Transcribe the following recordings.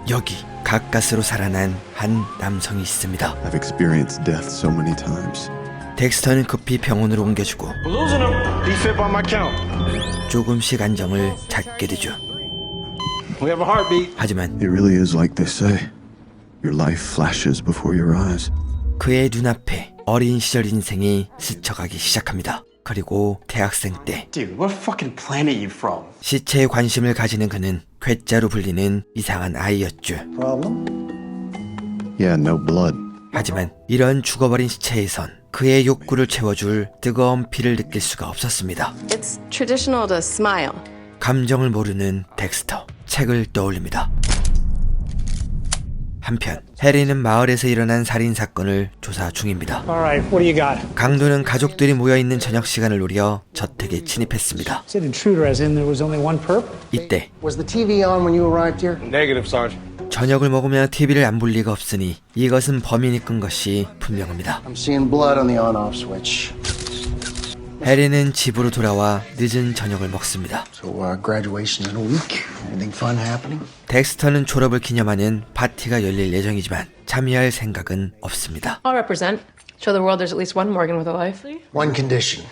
여기 가까스로 살아난 한 남성이 있습니다. I've experienced death so many times. 덱스터는 급히 병원으로 옮겨주고 We're losing him. He's fit by my count. 조금씩 안정을 찾게 되죠. We have a heartbeat. 하지만 It really is like they say. Your life flashes before your eyes. 그의 눈앞에 어린 시절 인생이 스쳐가기 시작합니다. 그리고 대학생 때 Dude, what fucking planet you from? 시체에 관심을 가지는 그는 괴짜로 불리는 이상한 아이였죠. Problem? Yeah, no blood. 하지만 이런 죽어버린 시체에선 그의 욕구를 채워줄 뜨거운 피를 느낄 수가 없었습니다. It's traditional to smile. 감정을 모르는 덱스터, 책을 떠올립니다. 한편 해리는 마을에서 일어난 살인사건을 조사 중입니다. Alright, what do you got? 강도는 가족들이 모여있는 저녁 시간을 노려 저택에 침입했습니다. Said intruder as in there was only one perp? 이때 Was the TV on when you arrived here? Negative, Sergeant. 저녁을 먹으며 TV를 안 볼 리가 없으니 이것은 범인이 끈 것이 분명합니다. I'm seeing blood on the on-off switch. 해리는 집으로 돌아와 늦은 저녁을 먹습니다. So, graduation in a week. Anything fun happening? 덱스터는 졸업을 기념하는 파티가 열릴 예정이지만 참여할 생각은 없습니다. I'll represent. Show the world there's at least one Morgan with a life. One condition.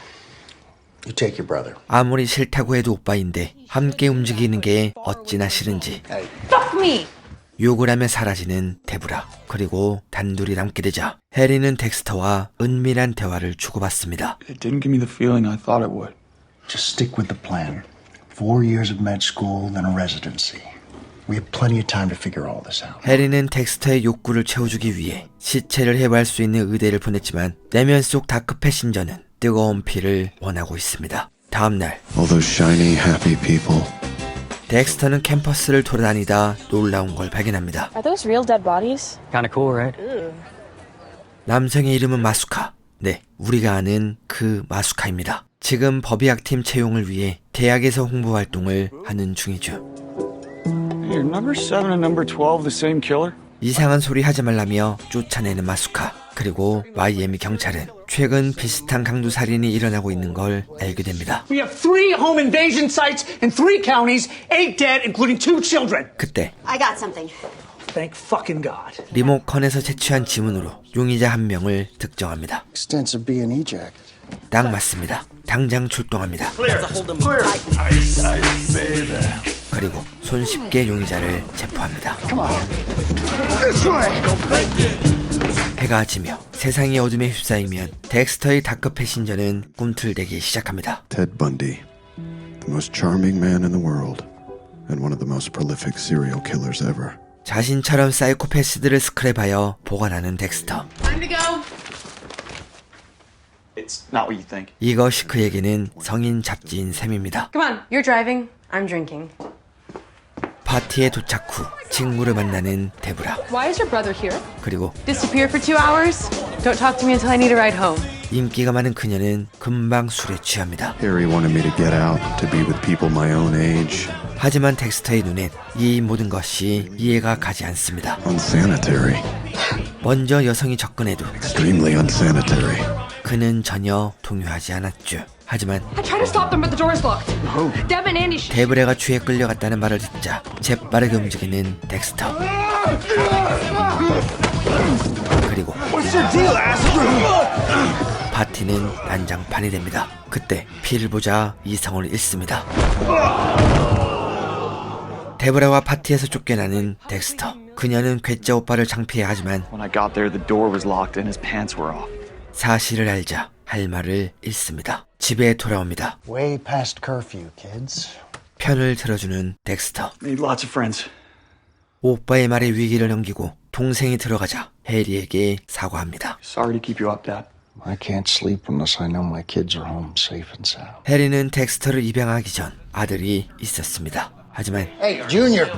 You take your brother. 아무리 싫다고 해도 오빠인데 함께 움직이는 게 어찌나 싫은지 Hey. Fuck me! 욕을 하며 사라지는 데브라. 그리고 단둘이 남게 되자 해리는 덱스터와 은밀한 대화를 주고받습니다. It didn't give me the feeling I thought it would. Just stick with the plan. 4 years of med school, then a residency. We have plenty of time to figure all this out. 해리는 덱스터의 욕구를 채워주기 위해 시체를 해부할 수 있는 의대를 보냈지만 내면 속 다크 패신저는 뜨거운 피를 원하고 있습니다. 다음날 All those shiny, happy people. 덱스터는 캠퍼스를 돌아다니다 놀라운 걸 발견합니다. Are those real dead bodies? Kinda cool, right? 남성의 이름은 마수카. 네, 우리가 아는 그 마수카입니다. 지금 법의학팀 채용을 위해 대학에서 홍보 활동을 하는 중이죠. Hey, are number 7 and number 12 the same killer? 이상한 소리 하지 말라며 쫓아내는 마수카. 그리고 마이애미 경찰은 최근 비슷한 강도 살인이 일어나고 있는 걸 알게 됩니다. We have 3 home invasion sites in 3 counties, 8 dead, including 2 children. 그때 I got something. Thank fucking God. 리모컨에서 채취한 지문으로 용의자 한 명을 특정합니다. Extensive B&E jacket. 딱 맞습니다. 당장 출동합니다. 그리고 손쉽게 용의자를 체포합니다. 해가 지며 세상이 어둠에 휩싸이면 덱스터의 다크 패신저는 꿈틀대기 시작합니다. Ted Bundy. The most charming man in the world. And one of the most prolific serial killers ever. 자신처럼 사이코패스들을 스크랩하여 보관하는 덱스터. Time to go. It's not what you think. 이것이 그에게는 성인 잡지인 셈입니다. Come on, you're driving. I'm drinking. 파티에 도착 후 친구를 만나는 데브라. Why is your brother here? 그리고 Disappear for 2 hours? Don't talk to me until I need a ride home. 인기가 많은 그녀는 금방 술에 취합니다. Harry wanted me to get out, to be with people my own age. 하지만 덱스터의 눈엔 이 모든 것이 이해가 가지 않습니다. Unsanitary. 먼저 여성이 접근해도 Extremely unsanitary. 그는 전혀 동요하지 않았죠. 하지만 I tried to stop them, but the door is locked. Deb and Andy. 데브레가 취해 끌려갔다는 말을 듣자 재빠르게 움직이는 덱스터. 그리고 파티는 난장판이 됩니다. 그때 피를 보자 이성을 잃습니다. 데브라와 파티에서 쫓겨나는 덱스터. 그녀는 괴짜 오빠를 창피해 하지만 When I got there, the door was locked and his pants were off. 사실을 알자 할 말을 잃습니다. 집에 돌아옵니다. Way past curfew, kids. 편을 들어주는 덱스터. Made lots of friends. 오빠의 말에 위기를 넘기고 동생이 들어가자 해리에게 사과합니다. Sorry to keep you up, Dad. I can't sleep unless I know my kids are home safe and sound. 해리는 덱스터를 입양하기 전 아들이 있었습니다. 하지만 Hey, Junior.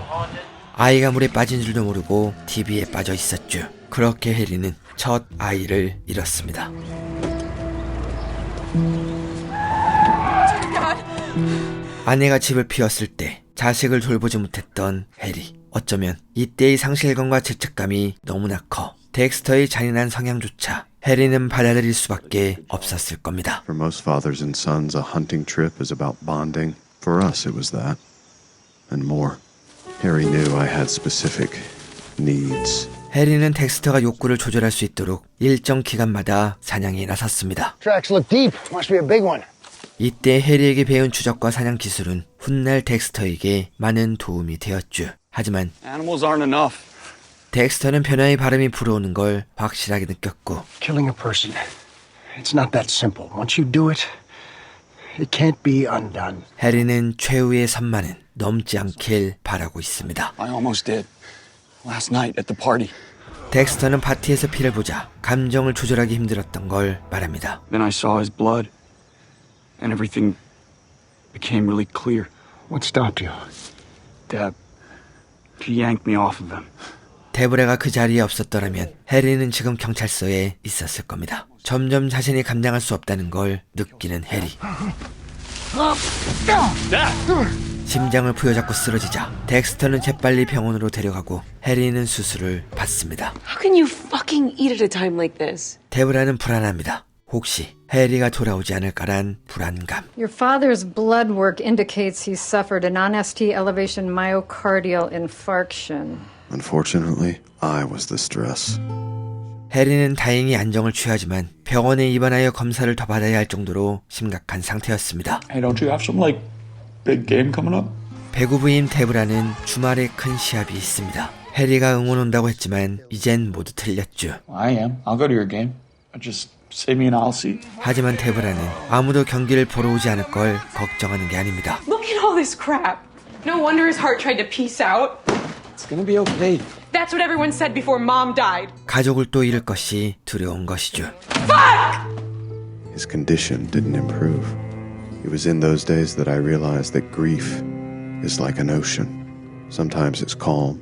아이가 물에 빠진 줄도 모르고 TV에 빠져 있었죠. 그렇게 해리는 첫 아이를 잃었습니다. 아내가 집을 비웠을 때 자식을 돌보지 못했던 해리. 어쩌면 이때의 상실감과 죄책감이 너무나 커 덱스터의 잔인한 성향조차 해리는 받아들일 수밖에 없었을 겁니다. For most fathers and sons, a hunting trip is about bonding. For us, it was that. And more. Harry knew I had specific needs. 해리는 덱스터가 욕구를 조절할 수 있도록 일정 기간마다 사냥에 나섰습니다. Tracks look deep. Must be a big one. 이때 해리에게 배운 추적과 사냥 기술은 훗날 덱스터에게 많은 도움이 되었죠. 하지만 Animals aren't enough. 덱스터는 변화의 바람이 불어오는 걸 확실하게 느꼈고 Killing a person. It's not that simple. Once you do it, it can't be undone. 해리는 최후의 선만은 넘지 않길 바라고 있습니다. I almost did. Last night at the party. 덱스터는 파티에서 피를 보자 감정을 조절하기 힘들었던 걸 말합니다. Then I saw his blood. And everything became really clear. What stopped you? Deb. She yanked me off of him. 데브라가 그 자리에 없었더라면 해리는 지금 경찰서에 있었을 겁니다. 점점 자신이 감당할 수 없다는 걸 느끼는 해리. 심장을 부여잡고 쓰러지자 덱스터는 재빨리 병원으로 데려가고 해리는 수술을 받습니다. How can you fucking eat at a time like this? 데브라는 불안합니다. 혹시 해리가 돌아오지 않을까란 불안감. Your father's blood work indicates he suffered a non-ST elevation myocardial infarction. Unfortunately, I was the stress. 해리는 다행히 안정을 취하지만 병원에 입원하여 검사를 더 받아야 할 정도로 심각한 상태였습니다. Hey, don't you have some, like, big game coming up? 배구부인 데브라는 주말에 큰 시합이 있습니다. 해리가 응원 온다고 했지만 이젠 모두 틀렸죠. I am. I'll go to your game. Just save me an aisle seat. 하지만 데브라는 아무도 경기를 보러 오지 않을 걸 걱정하는 게 아닙니다. Look at all this crap. No wonder his heart tried to peace out. It's gonna be okay. That's what everyone said before Mom died. 가족을 또 잃을 것이 두려운 것이죠. His condition didn't improve. It was in those days that I realized that grief is like an ocean. Sometimes it's calm.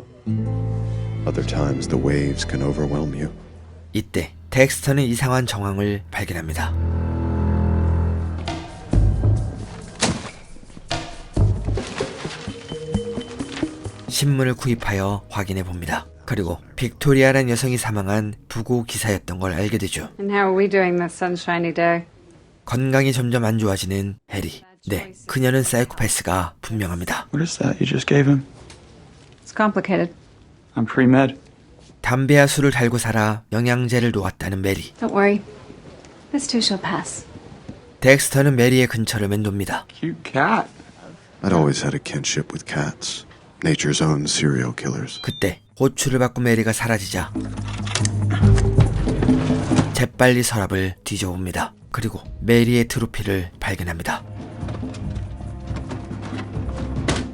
Other times the waves can overwhelm you. 이때 덱스터는 이상한 정황을 발견합니다. 신문을 구입하여 확인해 봅니다. 그리고 빅토리아란 여성이 사망한 부고 기사였던 걸 알게 되죠. And how are we doing this sunshiny day? 건강이 점점 안 좋아지는 해리. 네, 그녀는 사이코패스가 분명합니다. What is that you just gave him? It's complicated. I'm pre-med. 담배와 술을 달고 살아 영양제를 놓았다는 메리. Don't worry. This too shall pass. 덱스터는 메리의 근처를 맴돕니다. Cute cat. I'd always had a kinship with cats. Nature's own serial killers. 그때 호출을 받고 메리가 사라지자 재빨리 서랍을 뒤져봅니다. 그리고 메리의 트로피를 발견합니다.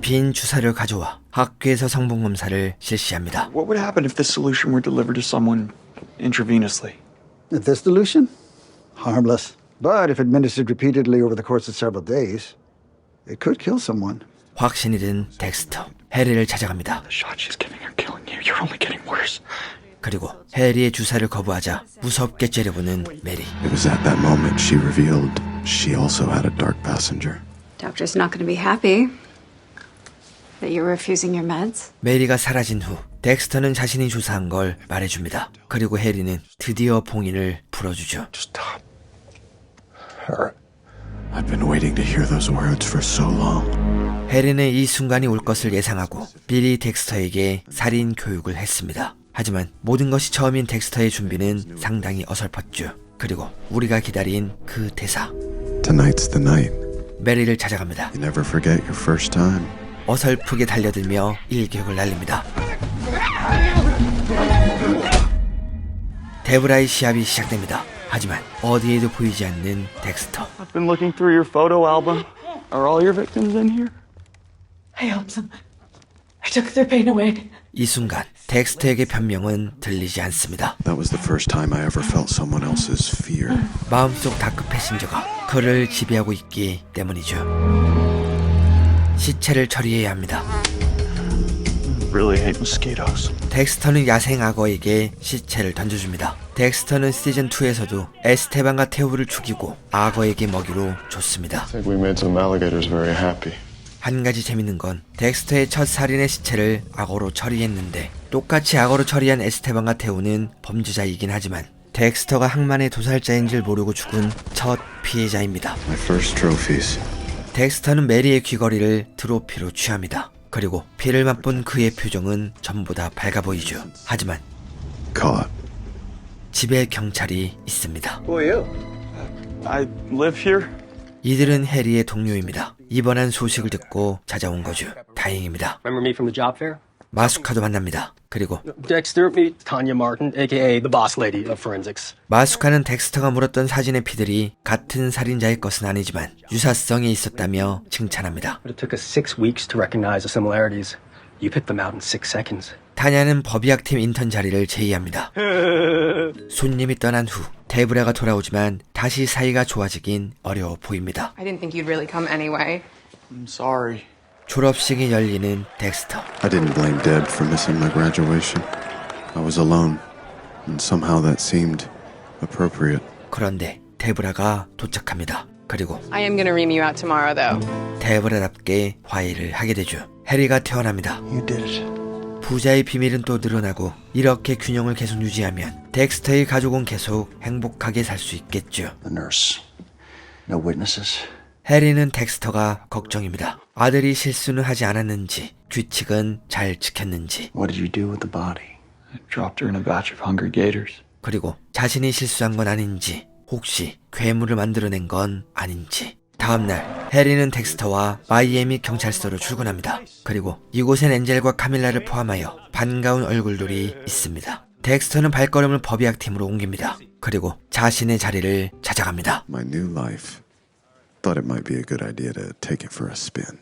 빈 주사를 가져와 학교에서 성분 검사를 실시합니다. What would happen if this solution were delivered to someone intravenously? This dilution? Harmless. But if administered repeatedly over the course of several days, it could kill someone. 확신이 든 덱스터, 해리를 찾아갑니다. The shot she's giving are killing you. You're only getting worse. 그리고 해리의 주사를 거부하자 무섭게 째려보는 메리. It was at that moment she revealed she also had a dark passenger. Doctor's not going to be happy that you're refusing your meds. 메리가 사라진 후 덱스터는 자신이 주사한 걸 말해줍니다. 그리고 해리는 드디어 봉인을 풀어주죠. Stop. Her. I've been waiting to hear those words for so long. 해리는 이 순간이 올 것을 예상하고 미리 덱스터에게 살인 교육을 했습니다. 하지만 모든 것이 처음인 덱스터의 준비는 상당히 어설펐죠. 그리고 우리가 기다린 그 대사. Tonight's the night. 메리를 찾아갑니다. You never forget your first time. 어설프게 달려들며 일격을 날립니다. 데브라의 시합이 시작됩니다. 하지만 어디에도 보이지 않는 덱스터. I've been looking through your photo album. Are all your victims in here? I helped them. I took their pain away. 이 순간 덱스터에게 변명은 들리지 않습니다. That was the first time I ever felt someone else's fear. 마음속 다크 패신저가 그를 지배하고 있기 때문이죠. 시체를 처리해야 합니다. Really hate mosquitoes. 덱스터는 야생 악어에게 시체를 던져줍니다. 덱스터는 시즌2에서도 에스테반과 테오를 죽이고 악어에게 먹이로 줬습니다. I think we made some alligators very happy. 한 가지 재밌는 건 덱스터의 첫 살인의 시체를 악어로 처리했는데 똑같이 악어로 처리한 에스테반과 테오는 범죄자이긴 하지만 덱스터가 항만의 도살자인 줄 모르고 죽은 첫 피해자입니다. My first trophies. 덱스터는 메리의 귀걸이를 트로피로 취합니다. 그리고 피를 맛본 그의 표정은 전부 다 밝아 보이죠. 하지만 Caught. 집에 경찰이 있습니다. Who are you? I live here. 이들은 해리의 동료입니다. 입원한 소식을 듣고 찾아온 거죠. 다행입니다. Remember me from the job fair? 마수카도 만납니다. 그리고 Dexter, meet Tanya Martin, aka the boss lady of forensics. 마수카는 덱스터가 물었던 사진의 피들이 같은 살인자의 것은 아니지만 유사성이 있었다며 칭찬합니다. But it took us 6 weeks to recognize the similarities. You picked them out in 6 seconds. 타냐는 법의학팀 인턴 자리를 제의합니다. 손님이 떠난 후 데브라가 돌아오지만 다시 사이가 좋아지긴 어려워 보입니다. I didn't think you'd really come anyway. I'm sorry. 졸업식이 열리는 덱스터. I didn't blame Deb for missing my graduation. I was alone, and somehow that seemed appropriate. 그런데 데브라가 도착합니다. 그리고 I am gonna ream you out tomorrow, though. 데브라답게 화해를 하게 되죠. 해리가 태어납니다. You did it. 부자의 비밀은 또 늘어나고 이렇게 균형을 계속 유지하면 덱스터의 가족은 계속 행복하게 살 수 있겠죠. The nurse. No witnesses. 해리는 덱스터가 걱정입니다. 아들이 실수는 하지 않았는지, 규칙은 잘 지켰는지, What did you do with the body? I dropped her in a batch of hungry gators. 그리고 자신이 실수한 건 아닌지, 혹시 괴물을 만들어낸 건 아닌지. 다음날 해리는 덱스터와 마이애미 경찰서로 출근합니다. 그리고 이곳엔 엔젤과 카밀라를 포함하여 반가운 얼굴들이 있습니다. 덱스터는 발걸음을 법의학팀으로 옮깁니다. 그리고 자신의 자리를 찾아갑니다. My new life. Thought it might be a good idea to take it for a spin.